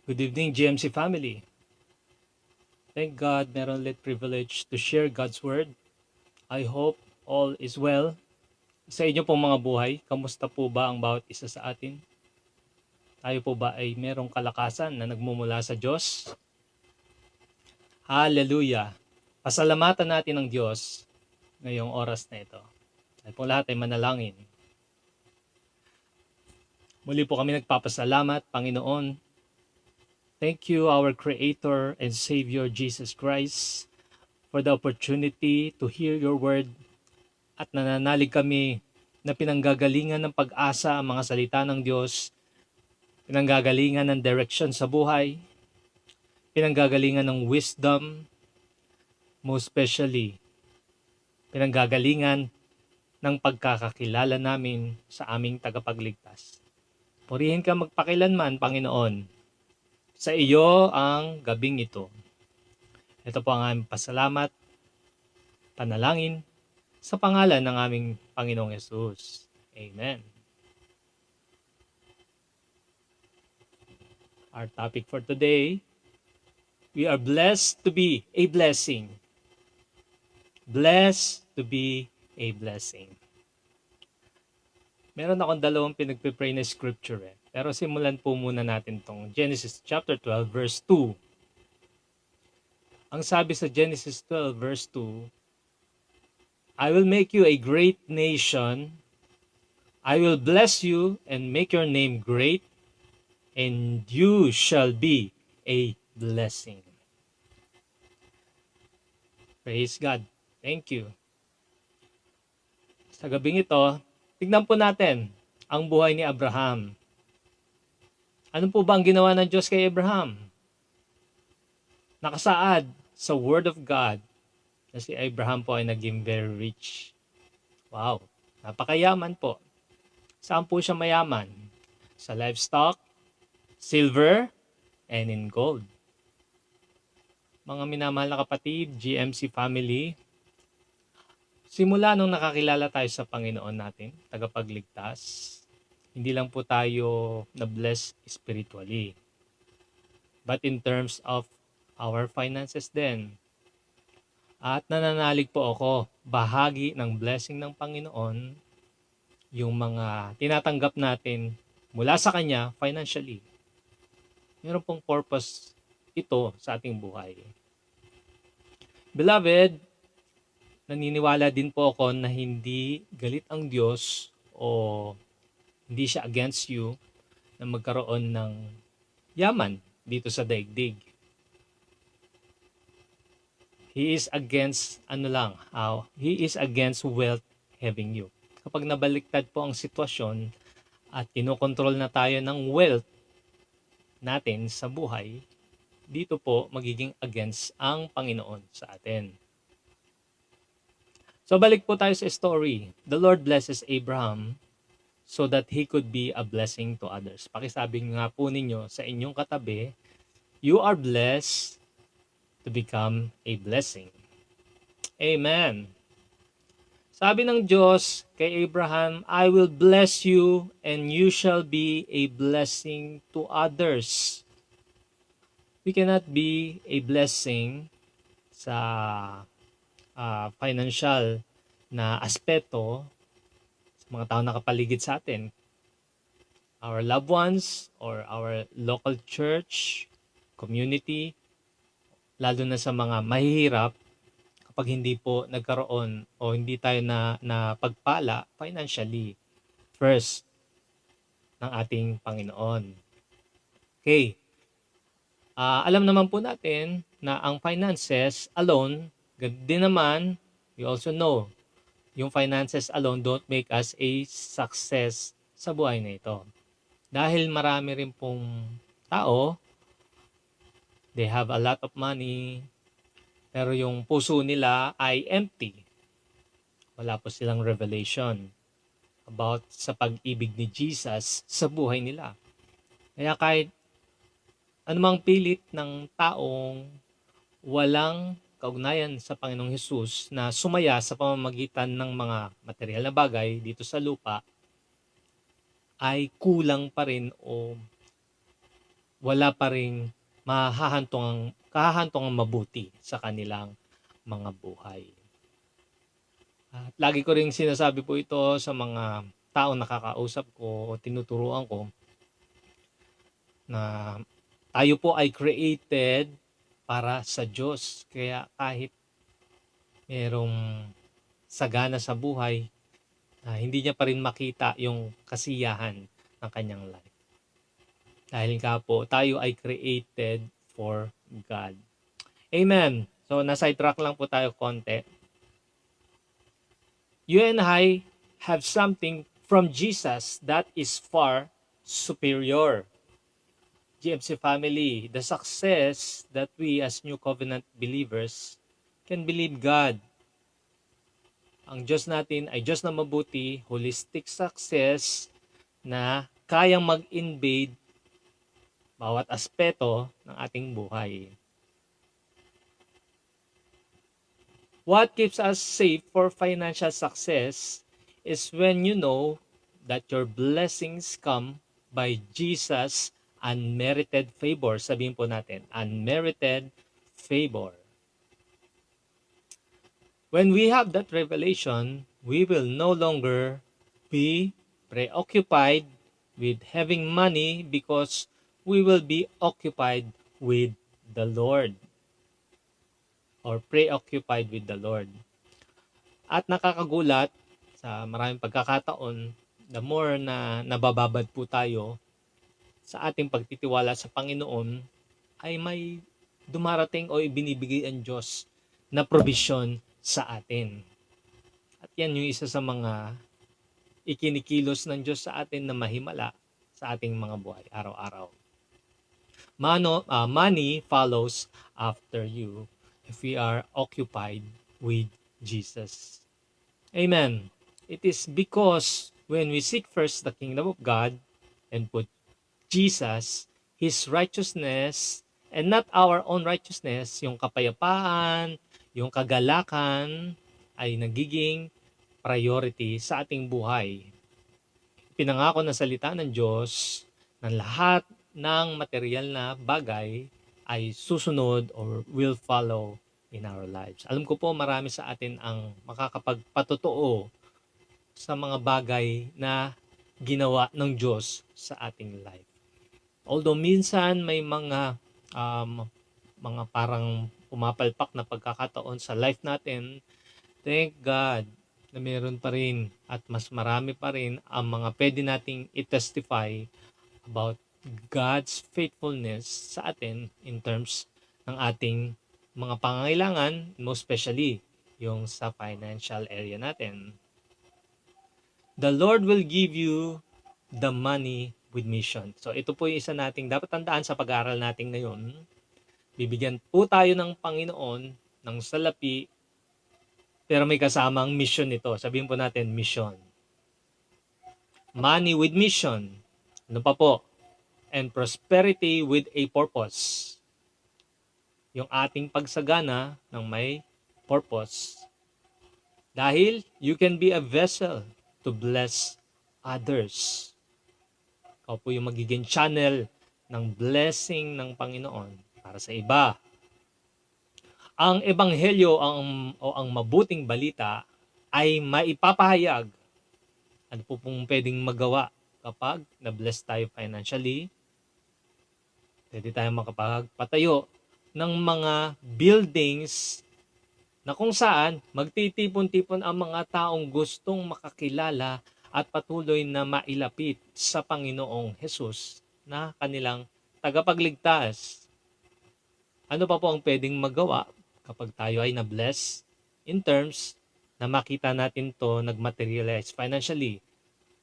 Good evening, GMC family. Thank God meron ulit privilege to share God's Word. I hope all is well. Sa inyo pong mga buhay, kamusta po ba ang bawat isa sa atin? Tayo po ba ay merong kalakasan na nagmumula sa Diyos? Hallelujah! Pasalamatan natin ang Diyos ngayong oras na ito. Tayo po lahat ay manalangin. Muli po kami nagpapasalamat, Panginoon. Thank you, our Creator and Savior Jesus Christ, for the opportunity to hear your word. At nananalig kami na pinanggagalingan ng pag-asa ang mga salita ng Diyos, pinanggagalingan ng direction sa buhay, pinanggagalingan ng wisdom, most especially, pinanggagalingan ng pagkakakilala namin sa aming tagapagligtas. Purihin ka magpakilanman, Panginoon. Sa iyo ang gabing ito. Ito po ang aming pasalamat, panalangin, sa pangalan ng aming Panginoong Yesus. Amen. Our topic for today, we are blessed to be a blessing. Blessed to be a blessing. Meron akong dalawang pinagpipray na scripture Pero simulan po muna natin tong Genesis chapter 12 verse 2. Ang sabi sa Genesis 12 verse 2, I will make you a great nation. I will bless you and make your name great, and you shall be a blessing. Praise God. Thank you. Sa gabing ito, tignan po natin ang buhay ni Abraham. Ano po ba ang ginawa ng Diyos kay Abraham? Nakasaad sa Word of God na si Abraham po ay naging very rich. Wow, napakayaman po. Saan po siya mayaman? Sa livestock, silver, and in gold. Mga minamahal na kapatid, GMC family, simula nung nakakilala tayo sa Panginoon natin, tagapagligtas, hindi lang po tayo na-bless spiritually. But in terms of our finances din. At nananalig po ako, bahagi ng blessing ng Panginoon, yung mga tinatanggap natin mula sa Kanya financially. Meron pong purpose ito sa ating buhay. Beloved, naniniwala din po ako na hindi galit ang Diyos o hindi siya against you na magkaroon ng yaman dito sa daigdig. He is against he is against wealth having you. Kapag nabaliktad po ang sitwasyon at kinokontrol na tayo ng wealth natin sa buhay, dito po magiging against ang Panginoon sa atin. So balik po tayo sa story. The Lord blesses Abraham so that he could be a blessing to others. Pakisabi nga po ninyo sa inyong katabi, you are blessed to become a blessing. Amen. Sabi ng Diyos kay Abraham, I will bless you and you shall be a blessing to others. We cannot be a blessing sa financial na aspeto sa mga tao nakapaligid sa atin. Our loved ones or our local church, community, lalo na sa mga mahihirap, kapag hindi po nagkaroon o hindi tayo na pagpala financially first ng ating Panginoon. Okay. Alam naman po natin na ang finances alone, din naman, we also know, yung finances alone don't make us a success sa buhay na ito. Dahil marami rin pong tao, they have a lot of money, pero yung puso nila ay empty. Wala po silang revelation about sa pag-ibig ni Jesus sa buhay nila. Kaya kahit anumang pilit ng taong walang kaugnayan sa Panginoong Hesus na sumaya sa pamamagitan ng mga material na bagay dito sa lupa, ay kulang pa rin o wala pa ring kahahantong ang mabuti sa kanilang mga buhay. At lagi ko ring sinasabi po ito sa mga taong nakakausap ko o tinuturuan ko na tayo po ay created para sa Diyos. Kaya kahit merong sagana sa buhay, hindi niya pa rin makita yung kasiyahan ng kanyang life. Dahil nga po, tayo ay created for God. Amen. So, na-sidetrack lang po tayo konti. You and I have something from Jesus that is far superior. GMC family, the success that we as New Covenant believers can believe God. Ang Diyos natin ay Diyos na mabuti, holistic success na kayang mag-invade bawat aspeto ng ating buhay. What keeps us safe for financial success is when you know that your blessings come by Jesus' unmerited favor. Sabihin po natin, unmerited favor. When we have that revelation, we will no longer be preoccupied with having money because we will be occupied with the Lord or preoccupied with the Lord. At nakakagulat sa maraming pagkakataon, the more na nabababad po tayo sa ating pagtitiwala sa Panginoon, ay may dumarating o ibinibigay ang Diyos na provision sa atin. At yan yung isa sa mga ikinikilos ng Diyos sa atin na mahimala sa ating mga buhay araw-araw. Money follows after you if we are occupied with Jesus. Amen. It is because when we seek first the kingdom of God and put Jesus, His righteousness, and not our own righteousness, yung kapayapaan, yung kagalakan, ay nagiging priority sa ating buhay. Pinangako na salita ng Diyos na lahat ng material na bagay ay susunod or will follow in our lives. Alam ko po marami sa atin ang makakapagpatotoo sa mga bagay na ginawa ng Diyos sa ating life. Although minsan may mga parang pumapalpak na pagkakataon sa life natin, thank God na meron pa rin at mas marami pa rin ang mga pwede nating i-testify about God's faithfulness sa atin in terms ng ating mga pangangailangan, most especially yung sa financial area natin. The Lord will give you the money with mission. So ito po yung isa nating dapat tandaan sa pag-aaral natin ngayon. Bibigyan po tayo ng Panginoon ng salapi, pero may kasamang mission ito. Sabihin po natin, mission. Money with mission. Ano pa po? And prosperity with a purpose. Yung ating pagsagana ng may purpose. Dahil you can be a vessel to bless others. Ikaw po yung magiging channel ng blessing ng Panginoon para sa iba. Ang ebanghelyo o ang mabuting balita ay maipapahayag. Ano po pong pwedeng magawa kapag na-bless tayo financially? Pwede tayo makapagpatayo ng mga buildings na kung saan magtitipon-tipon ang mga taong gustong makakilala at patuloy na mailapit sa Panginoong Hesus na kanilang tagapagligtas. Ano pa po ang pwedeng magawa kapag tayo ay na-bless in terms na makita natin to nag-materialize financially?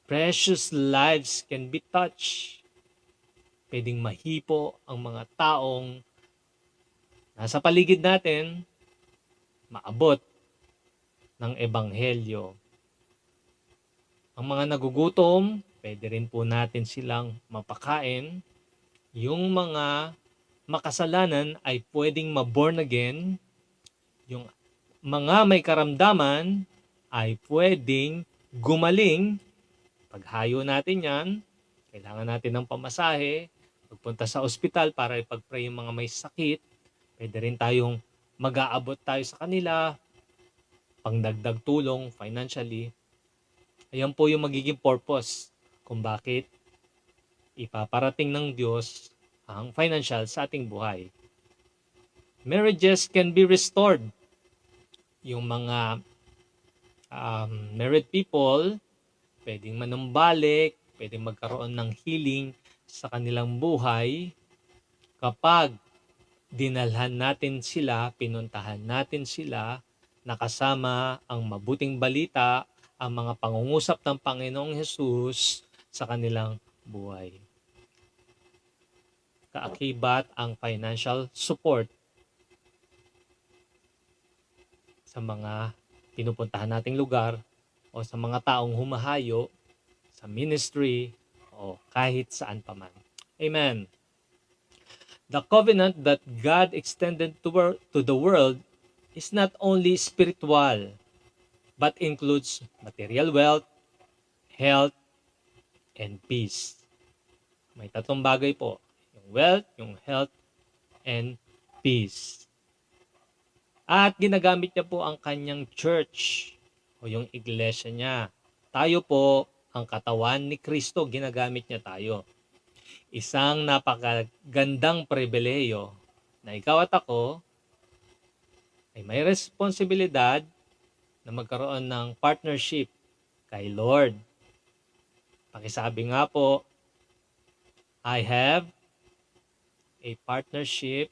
Precious lives can be touched. Pwedeng mahipo ang mga taong nasa paligid natin, maabot ng ebanghelyo. Ang mga nagugutom, pwede rin po natin silang mapakain. Yung mga makasalanan ay pwedeng ma-born again. Yung mga may karamdaman ay pwedeng gumaling. Paghayo natin yan, kailangan natin ng pamasahe, magpunta sa ospital para ipag-pray yung mga may sakit. Pwede rin tayong mag-aabot tayo sa kanila, pangdagdag tulong financially. Ayan po yung magiging purpose kung bakit ipaparating ng Diyos ang financial sa ating buhay. Marriages can be restored. Yung mga married people, pwedeng manumbalik, pwedeng magkaroon ng healing sa kanilang buhay kapag dinalhan natin sila, pinuntahan natin sila, nakasama ang mabuting balita, ang mga pangungusap ng Panginoong Hesus sa kanilang buhay. Kaakibat ang financial support sa mga pinupuntahan nating lugar o sa mga taong humahayo sa ministry o kahit saan pa man. Amen. The covenant that God extended to the world is not only spiritual, but includes material wealth, health, and peace. May tatlong bagay po. Yung wealth, yung health, and peace. At ginagamit niya po ang kanyang church o yung iglesia niya. Tayo po, ang katawan ni Kristo, ginagamit niya tayo. Isang napakagandang pribileyo na ikaw at ako ay may responsibilidad na magkaroon ng partnership kay Lord. Pakisabi nga po, I have a partnership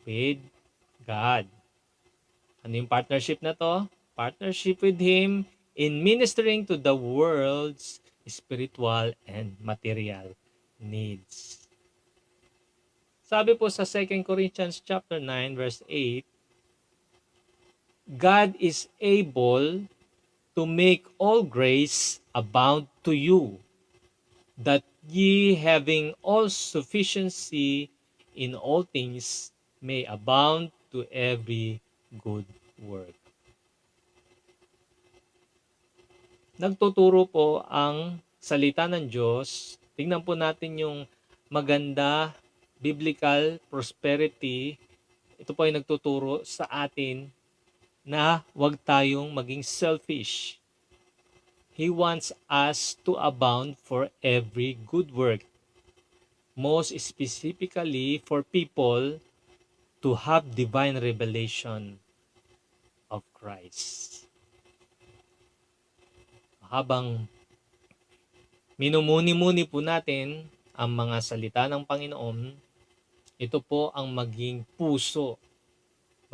with God. Ano yung partnership na to? Partnership with Him in ministering to the world's spiritual and material needs. Sabi po sa 2 Corinthians chapter 9 verse 8, God is able to make all grace abound to you, that ye having all sufficiency in all things may abound to every good work. Nagtuturo po ang salita ng Diyos. Tingnan po natin yung maganda, biblical prosperity. Ito po ay nagtuturo sa atin na huwag tayong maging selfish. He wants us to abound for every good work. Most specifically for people to have divine revelation of Christ. Habang minumuni-muni po natin ang mga salita ng Panginoon, ito po ang maging puso.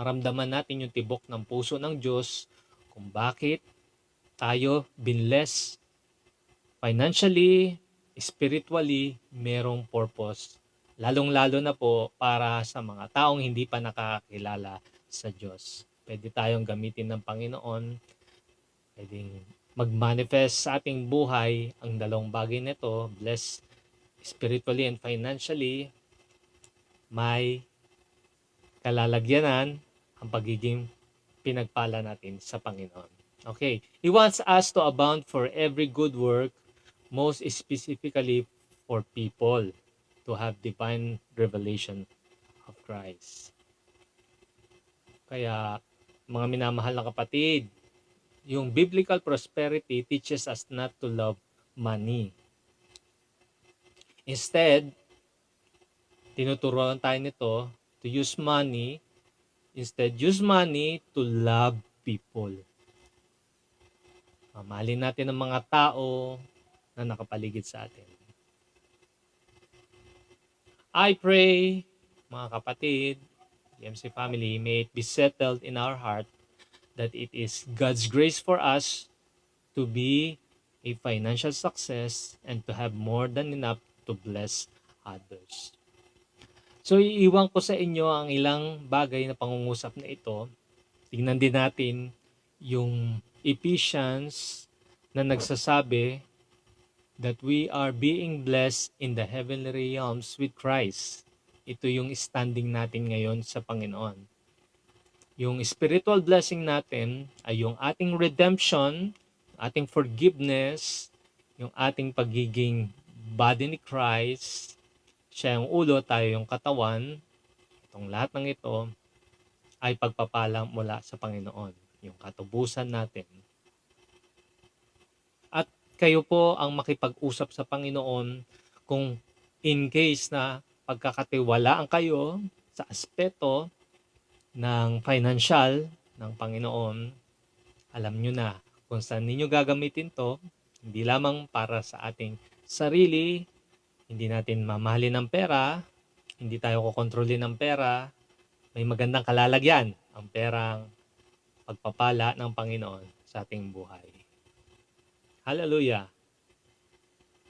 Maramdaman natin yung tibok ng puso ng Diyos kung bakit tayo binless financially, spiritually, merong purpose. Lalong-lalo na po para sa mga taong hindi pa nakakilala sa Diyos. Pwede tayong gamitin ng Panginoon, pwedeng mag-manifest sa ating buhay ang dalawang bagay nito, blessed spiritually and financially, may kalalagyanan ang pagiging pinagpala natin sa Panginoon. Okay, He wants us to abound for every good work, most specifically for people to have divine revelation of Christ. Kaya, mga minamahal na kapatid, yung biblical prosperity teaches us not to love money. Instead, tinuturuan tayo nito to use money. Instead, use money to love people. Mamahalin natin ang mga tao na nakapaligid sa atin. I pray, mga kapatid, DMC family, may it be settled in our heart that it is God's grace for us to be a financial success and to have more than enough to bless others. So, iiwan ko sa inyo ang ilang bagay na pangungusap na ito. Tingnan din natin yung Ephesians na nagsasabi that we are being blessed in the heavenly realms with Christ. Ito yung standing natin ngayon sa Panginoon. Yung spiritual blessing natin ay yung ating redemption, ating forgiveness, yung ating pagiging body ni Christ, Siya yung ulo, tayo yung katawan. Itong lahat ng ito ay pagpapala mula sa Panginoon, yung katubusan natin. At kayo po ang makipag-usap sa Panginoon kung in case na pagkakatiwalaan kayo sa aspeto ng financial ng Panginoon, alam nyo na kung saan ninyo gagamitin to, hindi lamang para sa ating sarili, hindi natin mamahalin ng pera, hindi tayo kukontrolin ng pera, may magandang kalalagyan ang perang pagpapala ng Panginoon sa ating buhay. Hallelujah!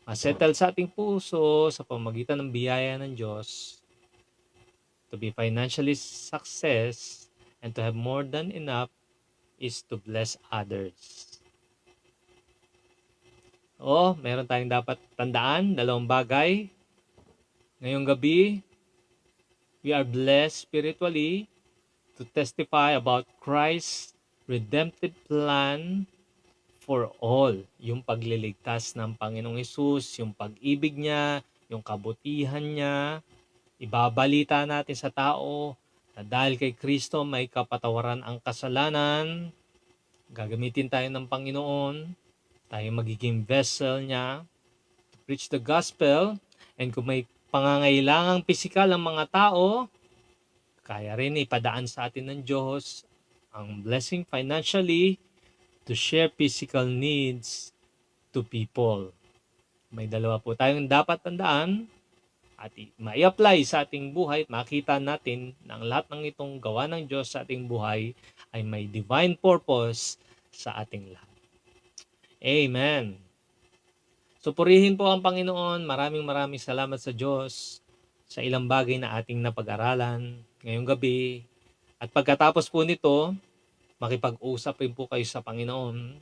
Masettle sa ating puso sa pamamagitan ng biyaya ng Diyos to be financially success and to have more than enough is to bless others. Meron tayong dapat tandaan, 2 bagay. Ngayong gabi, we are blessed spiritually to testify about Christ's redemptive plan for all. Yung pagliligtas ng Panginoong Hesus, yung pag-ibig niya, yung kabutihan niya. Ibabalita natin sa tao na dahil kay Kristo may kapatawaran ang kasalanan. Gagamitin tayo ng Panginoon. Tayo magiging vessel niya to preach the gospel. And kung may pangangailangang pisikal ang mga tao, kaya rin ipadaan sa atin ng Diyos ang blessing financially to share physical needs to people. May dalawa po tayong dapat tandaan at ma-apply sa ating buhay. Makita natin na ang lahat ng itong gawa ng Diyos sa ating buhay ay may divine purpose sa ating lahat. Amen. So purihin po ang Panginoon. Maraming salamat sa Diyos sa ilang bagay na ating napag-aralan ngayong gabi. At pagkatapos po nito, makipag-usap rin po kayo sa Panginoon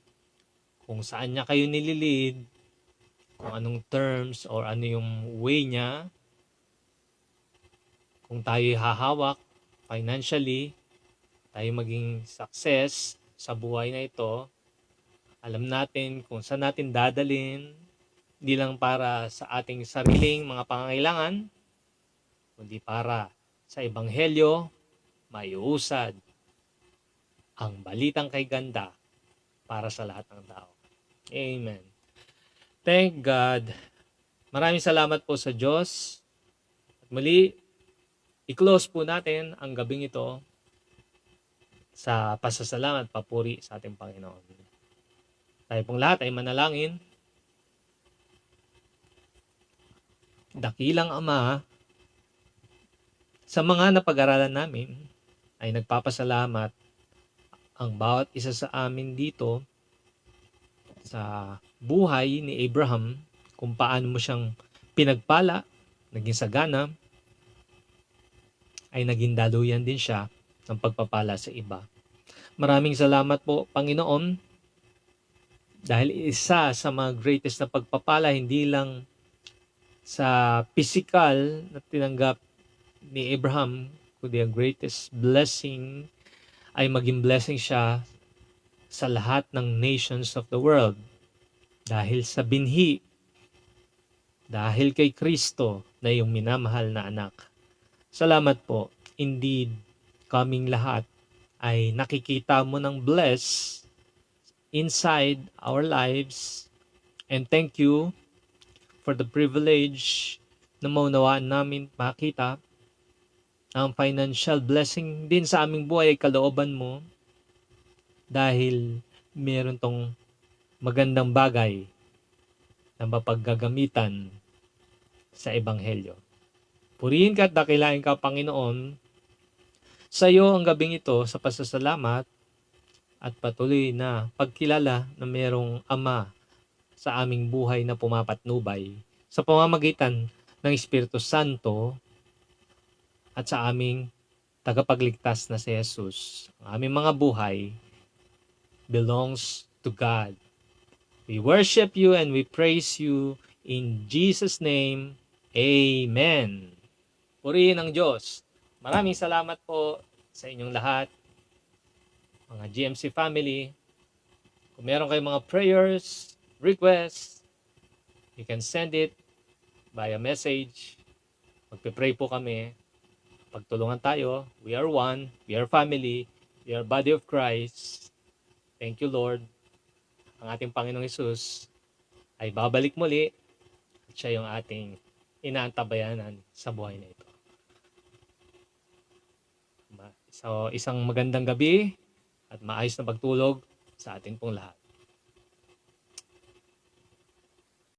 kung saan niya kayo nililid, kung anong terms or ano yung way niya, kung tayo hahawak financially, tayo maging success sa buhay na ito, alam natin kung saan natin dadalhin, hindi lang para sa ating sariling mga pangangailangan, kundi para sa Ebanghelyo, maiusad ang balitang kay ganda para sa lahat ng tao. Amen. Thank God. Maraming salamat po sa Diyos. At muli, i-close po natin ang gabing ito sa pasasalamat, papuri sa ating Panginoon. Tayo pong lahat ay manalangin. Dakilang Ama, sa mga napag-aralan namin ay nagpapasalamat ang bawat isa sa amin dito sa buhay ni Abraham, kung paano mo siyang pinagpala, naging sagana, ay naging daluyan din siya ng pagpapala sa iba. Maraming salamat po, Panginoon, dahil isa sa mga greatest na pagpapala, hindi lang sa physical na tinanggap ni Abraham, kundi ang greatest blessing ay maging blessing siya sa lahat ng nations of the world. Dahil sa binhi, dahil kay Kristo na yung minamahal na anak. Salamat po. Indeed, kaming lahat ay nakikita mo ng bless inside our lives. And thank you for the privilege na maunawaan namin makita ang financial blessing din sa aming buhay ay kalooban mo dahil meron tong magandang bagay na mapaggagamitan sa Ebanghelyo. Purihin ka at dakilain ka, Panginoon. Sa iyo ang gabing ito sa pasasalamat at patuloy na pagkilala na merong Ama sa aming buhay na pumapatnubay sa pamamagitan ng Espiritu Santo at sa aming tagapagligtas na si Jesus. Ang aming mga buhay belongs to God. We worship you and we praise you in Jesus' name. Amen. Purihin ang Diyos. Maraming salamat po sa inyong lahat, mga GMC family. Kung meron kayong mga prayers, requests, you can send it via message Magpe-pray po kami. Pagtulungan tayo. We are one. We are family. We are body of Christ. Thank you, Lord. Ang ating Panginoong Hesus ay babalik muli at siya yung ating inaantabayanan sa buhay na ito. So, isang magandang gabi at maayos na pagtulog sa atin pong lahat.